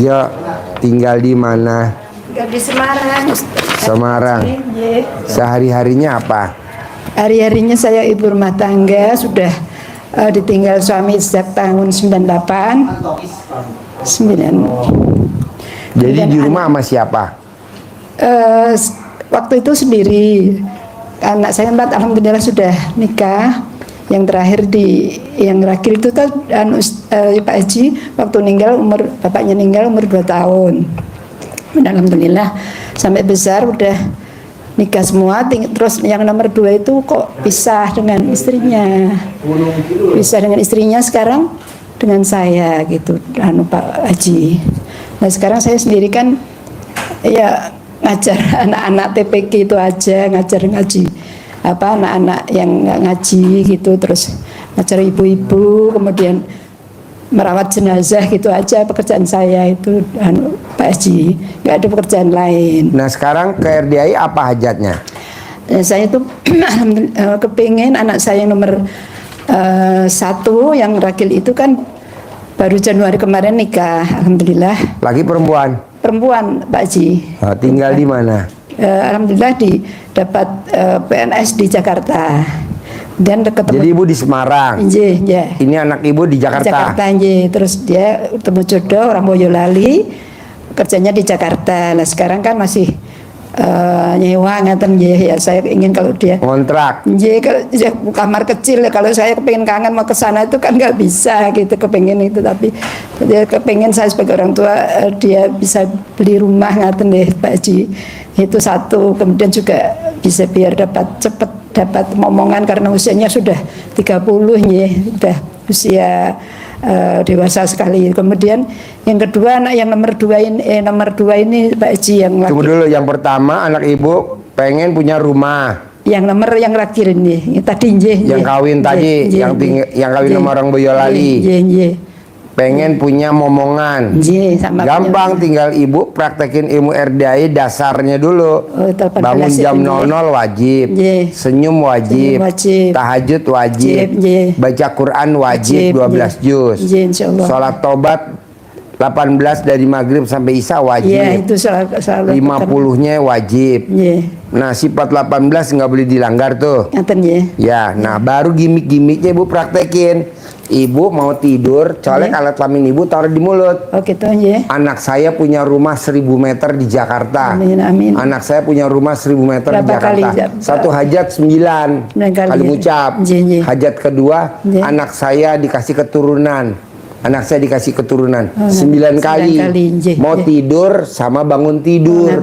Ya, tinggal di mana? Tinggal di Semarang. Semarang. Sehari-harinya apa? Hari-harinya saya ibu rumah tangga, sudah ditinggal suami sejak tahun 98. 9. Jadi di rumah sama siapa? Waktu itu sendiri. Anak saya 4 alhamdulillah sudah nikah. Yang terakhir yang terakhir itu kan Pak Haji waktu bapaknya meninggal umur 2 tahun. Dan alhamdulillah sampai besar udah nikah semua. Terus yang nomor 2 itu kok pisah dengan istrinya. Pisah dengan istrinya, sekarang dengan saya gitu, Pak Haji. Nah sekarang saya sendiri kan ya ngajar anak-anak TPK itu aja, ngajar ngaji anak-anak yang nggak ngaji gitu, terus ngajar ibu-ibu, kemudian merawat jenazah gitu aja pekerjaan saya itu, Pak Haji, nggak ada pekerjaan lain. Nah sekarang ke RDI apa hajatnya? Saya tuh kepingin anak saya yang nomor 1 yang Ragil itu kan baru Januari kemarin nikah, alhamdulillah. Laki perempuan? Perempuan, Pak Haji. Tinggal di mana? Alhamdulillah dapat PNS di Jakarta. Dan ketemu. Jadi ibu di Semarang. Iya. Ini anak ibu di Jakarta. Terus dia ketemu jodoh orang Boyolali, kerjanya di Jakarta. Nah sekarang kan masih nyewa ngaten ya. Saya ingin kalau dia kontrak. Kalau kamar kecil, kalau saya kepengen kangen mau ke sana itu kan nggak bisa gitu, kepengen itu, tapi dia kepengen saya sebagai orang tua dia bisa beli rumah ngaten deh Pak Haji. Itu satu, kemudian juga bisa biar cepet dapat momongan karena usianya sudah 30 ya, udah usia dewasa sekali. Kemudian yang kedua anak yang nomor 2 ini Pak Haji yang laki. Tunggu dulu, yang pertama anak ibu pengen punya rumah. Yang laki ini tadi yang kawin tadi, yang kawin sama orang Boyolali. Pengen punya momongan. Gampang, tinggal ibu praktekin ilmu RDI dasarnya dulu. Bangun jam 00 wajib. Senyum wajib. Tahajud wajib. Baca Quran wajib 12 juz. Sholat tobat 18 dari maghrib sampai isya wajib. Itu 50-nya wajib. Nah sifat 18 nggak boleh dilanggar tuh. Ya, nah baru gimmick-gimmicknya ibu praktekin. Ibu mau tidur, colek alat kelamin ibu taruh di mulut. Anak saya punya rumah 1000 meter di Jakarta. Amin. Anak saya punya rumah 1000 meter di Jakarta. Satu hajat 9 kali ngucap. Hajat kedua, anak saya dikasih keturunan. Anak saya dikasih keturunan 9 kali. Mau tidur sama bangun tidur.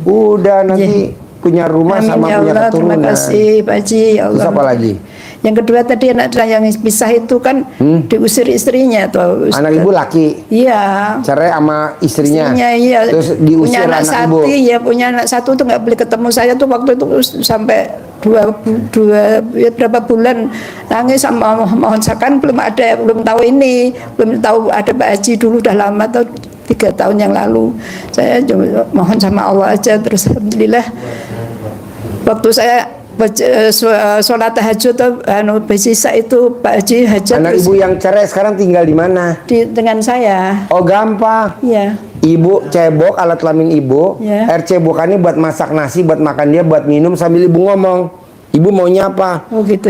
Udah nanti punya rumah sama punya keturunan. Terima kasih Pak Haji. Terus apa lagi? Yang kedua tadi anak yang pisah itu kan diusir istrinya tuh. Anak ibu laki. Iya. Cerai sama istrinya. Iya. Terus diusir punya anak ibu. Iya, punya anak 1 tuh nggak boleh ketemu saya tuh waktu itu sampai berapa bulan nangis sama mohon sakan, belum tahu ada Pak Haji dulu, udah lama tuh 3 tahun yang lalu. Saya mohon sama Allah aja, terus alhamdulillah waktu saya sholat tahajud bersisa itu Pak Haji hajat. Anak ibu yang cerai sekarang tinggal di mana? Dengan saya. Oh gampang. Iya. Ibu cebok alat kelamin ibu. Air cebokannya buat masak nasi, buat makan dia, buat minum sambil ibu ngomong. Ibu maunya apa? Oh gitu.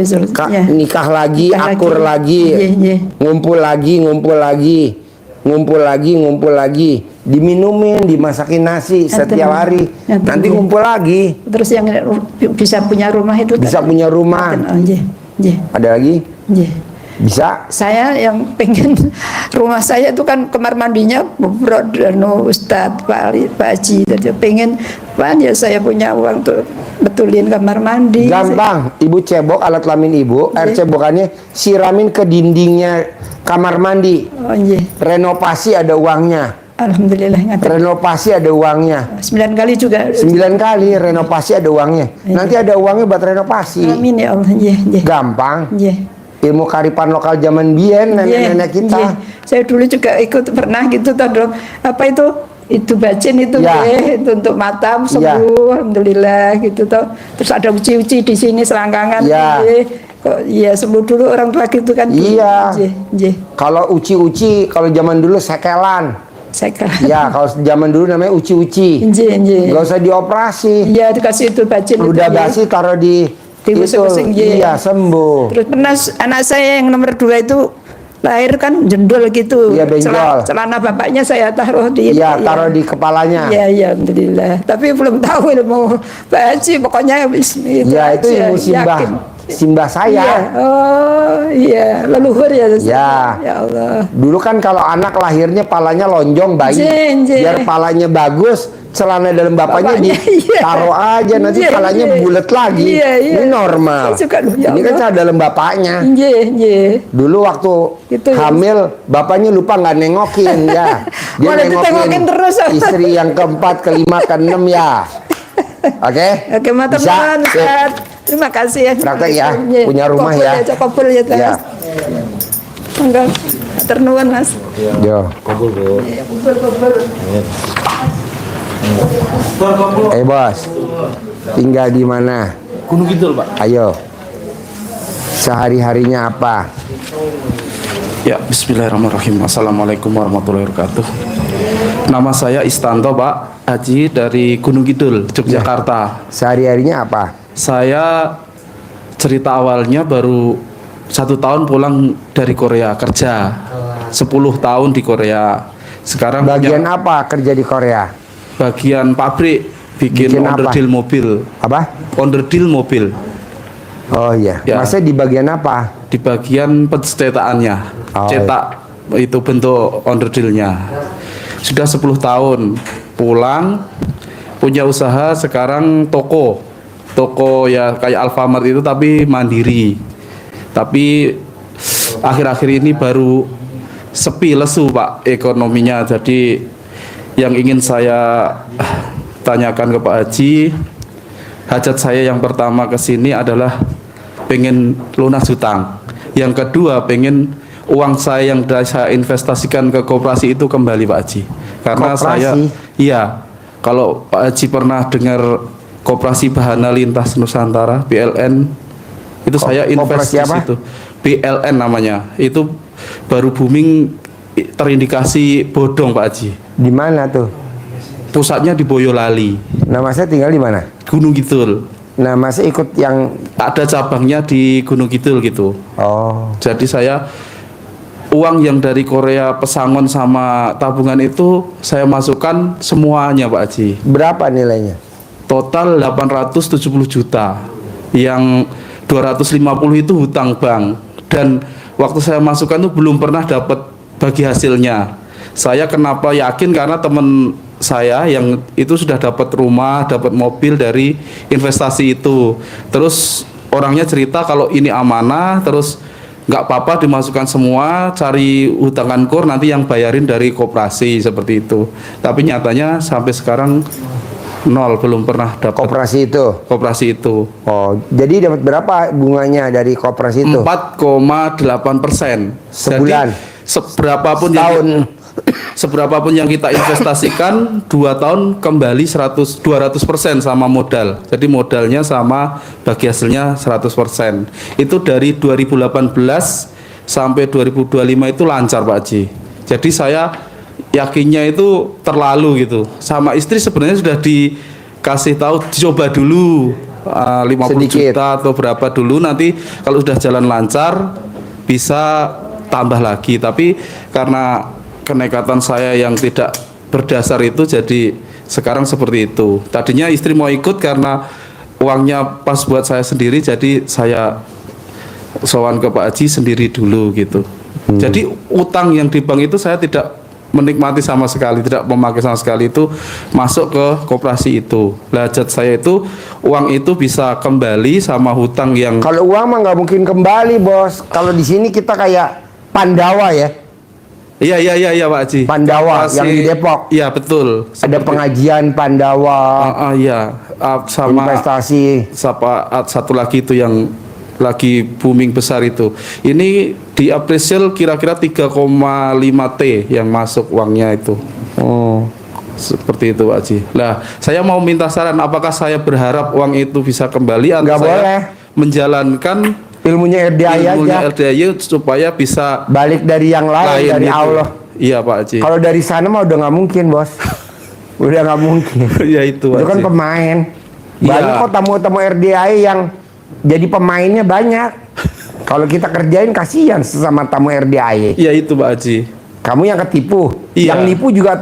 Nikah lagi, akur lagi. Ngumpul lagi. Diminumin, dimasakin nasi setiap hari. Nanti ngumpul lagi. Terus yang bisa punya rumah itu? Bisa punya rumah. Ada lagi? Bisa. Saya yang pengen rumah saya itu kan kamar mandinya Ustadz Pak Haji. Jadi pengen ya saya punya uang untuk betulin kamar mandi. Gampang. Ibu cebok alat kelamin ibu, air cebokannya siramin ke dindingnya kamar mandi. Renovasi ada uangnya. Alhamdulillah. Renovasi ada uangnya. 9 kali juga. 9 kali renovasi ada uangnya. Nanti ada uangnya buat renovasi. Amin ya Allah. Gampang. Ilmu karipan lokal zaman biyen nenek-nenek kita. Saya dulu juga ikut pernah gitu tuh, apa itu bacin itu itu untuk mata sembuh alhamdulillah gitu tuh. Terus ada uci-uci di sini selangkangan. Kok sembuh dulu orang tua gitu kan. Kalau uci-uci kalau zaman dulu sekelan. saya Ya, kalau zaman dulu namanya uci-uci. Nggak usah dioperasi. Iya, dikasih itu bacin. Udah basi taruh di itu. Iya, sembuh. Terus pernah anak saya yang nomor 2 itu lahir kan jendol gitu. Iya, benjol. Celana bapaknya saya taruh di. Iya, taruh di kepalanya. Iya, iya, alhamdulillah. Tapi belum tahu ilmu Pak Haji, pokoknya itu. Ya, itu ilmu simbah saya. Iya. Oh, iya, leluhur ya. Ya. Ya Allah. Dulu kan kalau anak lahirnya palanya lonjong bayi, biar palanya bagus, celana dalam bapaknya ditaruh aja, nanti palanya bulat lagi. Ini normal. Ini kan celana dalam bapaknya. Dulu waktu hamil, bapaknya lupa nggak nengokin ya. Dia nengokin terus istri yang keempat, kelima, keenam ya. Oke? Oke, teman-teman. Terima kasih ya. Praktek ya, punya rumah ya. Kopul ya, ya. Enggak, ternuan Mas. Yo. Kumpul, Bu. Bos, tinggal di mana? Gunung Kidul, Pak. Ayo. Sehari-harinya apa? Ya, bismillahirrahmanirrahim. Assalamualaikum warahmatullahi wabarakatuh. Nama saya Istanto, Pak Haji dari Gunung Kidul, Yogyakarta. Sehari-harinya apa? Saya cerita awalnya baru 1 tahun pulang dari Korea kerja. 10 tahun di Korea. Sekarang bagian apa kerja di Korea? Bagian pabrik, bikin onderdil mobil. Apa? Onderdil mobil. Oh iya. Ya. Maksudnya di bagian apa? Di bagian pencetakannya. Cetak itu bentuk onderdilnya. Sudah 10 tahun pulang, punya usaha, sekarang toko ya kayak Alfamart itu tapi mandiri. Tapi akhir-akhir ini baru sepi, lesu Pak ekonominya. Jadi yang ingin saya tanyakan ke Pak Haji, hajat saya yang pertama ke sini adalah pengen lunas hutang. Yang kedua pengen uang saya yang saya investasikan ke koperasi itu kembali Pak Haji. Karena koperasi? Iya, kalau Pak Haji pernah dengar Koperasi Bahana Lintas Nusantara (BLN), itu saya invest di situ. BLN namanya. Itu baru booming, terindikasi bodong Pak Haji. Di mana tuh? Pusatnya di Boyolali. Nah, Mas tinggal di mana? Gunung Kidul. Nah, Mas ikut yang ada cabangnya di Gunung Kidul gitu. Oh. Jadi saya uang yang dari Korea pesangon sama tabungan itu saya masukkan semuanya Pak Haji. Berapa nilainya? Total 870 juta. Yang 250 itu hutang bank. Dan waktu saya masukkan itu belum pernah dapat bagi hasilnya. Saya kenapa yakin karena teman saya yang itu sudah dapat rumah, dapat mobil dari investasi itu. Terus orangnya cerita kalau ini amanah, terus nggak apa-apa dimasukkan semua, cari hutangan kur nanti yang bayarin dari koperasi seperti itu. Tapi nyatanya sampai sekarang nol, belum pernah dapat koperasi itu. Oh, jadi dapat berapa bunganya dari koperasi itu? 4,8%. Sebulan. Jadi, seberapapun yang kita investasikan 2 tahun kembali 200% sama modal. Jadi modalnya sama, bagi hasilnya 100%. Itu dari 2018 sampai 2025 itu lancar Pak Haji. Jadi saya yakinnya itu terlalu gitu. Sama istri sebenarnya sudah dikasih tahu coba dulu 50 juta atau berapa dulu, nanti kalau sudah jalan lancar bisa tambah lagi. Tapi karena kenekatan saya yang tidak berdasar itu, jadi sekarang seperti itu. Tadinya istri mau ikut karena uangnya pas buat saya sendiri, jadi saya sowan ke Pak Haji sendiri dulu gitu. Jadi utang yang di bank itu saya tidak menikmati sama sekali, tidak memakai sama sekali, itu masuk ke koperasi itu. Hajat saya itu uang itu bisa kembali sama hutang yang. Kalau uang mah nggak mungkin kembali bos. Kalau di sini kita kayak Pandawa ya. Iya Pak Haji. Pandawa yang di Depok. Iya betul. Ada pengajian Pandawa. Iya. Sama investasi. Satu lagi itu yang lagi booming besar itu. Ini di Apresial kira-kira 3,5 T yang masuk uangnya itu. Oh, seperti itu Pak Haji. Nah, saya mau minta saran, apakah saya berharap uang itu bisa kembali atau nggak saya boleh menjalankan ilmunya RDI aja supaya bisa balik dari yang lain dari itu. Allah. Iya Pak Haji. Kalau dari sana mah udah nggak mungkin, Bos. Udah nggak mungkin. Ya itu Itu kan Haji. pemain. Iya. Banyak kok tamu-tamu RDAI yang jadi pemainnya banyak. Kalau kita kerjain kasihan sesama tamu RDAI. Iya itu Pak Haji. Kamu yang ketipu. Iya. Yang nipu juga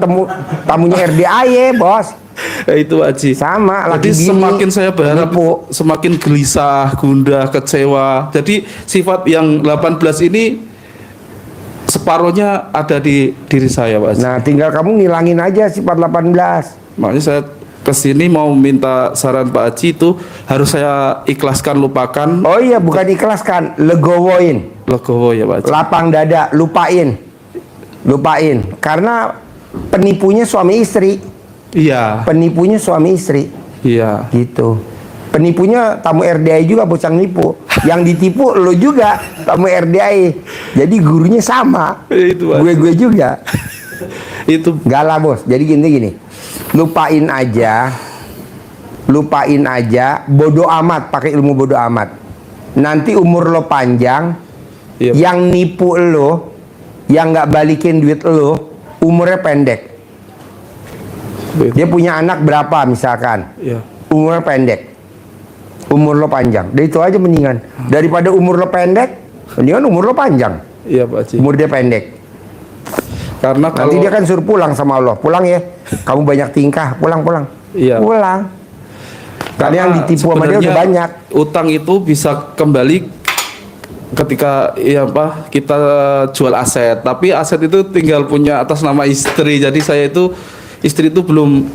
tamunya RDAI, Bos. Ya itu Pak Haji. Sama, Jadi laki bini, semakin saya berharap nipu. semakin gelisah, gundah, kecewa. Jadi sifat yang 18 ini separuhnya ada di diri saya Pak Haji. Nah, tinggal kamu ngilangin aja sifat 18. Makanya saya kesini mau minta saran Pak Haji, itu harus saya ikhlaskan, lupakan. Oh iya, bukan ikhlaskan, legowoin. Legowo ya Pak Haji. Lapang dada, lupain. Lupain. Karena penipunya suami istri. Iya. Penipunya suami istri. Iya. Gitu. Penipunya tamu RDAI juga bocang nipu. Yang ditipu lo juga tamu RDAI. Jadi gurunya sama. Itu Pak. Gue juga. Itu Gak lah, Bos. Jadi gini. Lupain aja. Lupain aja. Bodoh amat. Pakai ilmu bodoh amat. Nanti umur lo panjang. Iya. Yang nipu lo, yang nggak balikin duit lo, umurnya pendek. Dia punya anak berapa misalkan, Iya. umurnya pendek, umur lo panjang. Dari itu aja mendingan. Daripada umur lo pendek, mendingan umur lo panjang. Iya Pak Haji. Umur dia pendek. Karena kalau Nanti dia kan suruh pulang sama Allah. Pulang ya, kamu banyak tingkah. Pulang. Iya. Pulang. Karena yang ditipu sama dia udah sebenarnya banyak. utang itu bisa kembali ketika kita jual aset. Tapi aset itu tinggal punya atas nama istri. Jadi saya itu istri itu belum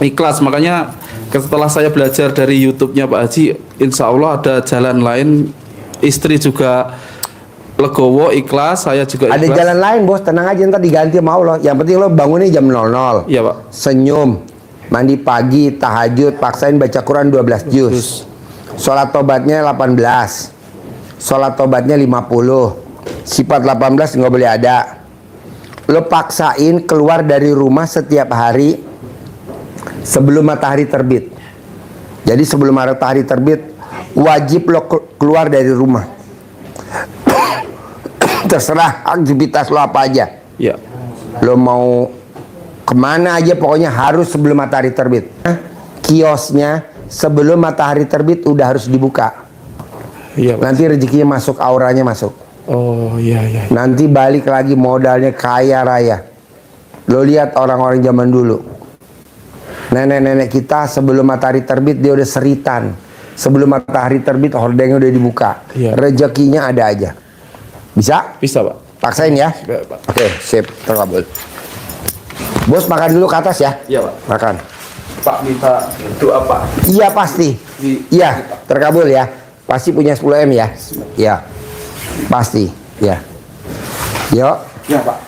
ikhlas. Makanya setelah saya belajar dari YouTube-nya Pak Haji, insya Allah ada jalan lain. Istri juga legowo, ikhlas, saya juga ikhlas. Ada jalan lain, Bos. Tenang aja, ntar diganti sama Allah. Yang penting lo bangunnya jam 00. Iya Pak. Senyum, mandi pagi, tahajud, paksain baca Quran 12 juz. Sholat tobatnya 18. Sholat tobatnya 50. Sifat 18 nggak boleh ada. Lo paksain keluar dari rumah setiap hari sebelum matahari terbit. Jadi sebelum matahari terbit wajib lo keluar dari rumah. Terserah aktivitas lo apa aja. Iya. Lo mau kemana aja, pokoknya harus sebelum matahari terbit. Kiosnya sebelum matahari terbit udah harus dibuka. Iya Pak. Nanti rezekinya masuk, auranya masuk. Oh iya. Nanti balik lagi modalnya kaya raya. Lo lihat orang-orang zaman dulu. Nenek-nenek kita sebelum matahari terbit dia udah seritan. Sebelum matahari terbit hordengnya udah dibuka. Iya. Rezekinya ada aja. Bisa? Bisa Pak. Paksain ya. Ya, Pak. Oke, sip, terkabul. Bos makan dulu ke atas ya. Iya Pak. Makan. Pak minta doa Pak. Iya pasti. Iya, terkabul ya. Pasti punya 10 M ya. Iya. Pasti, ya. Yuk. Ya Pak.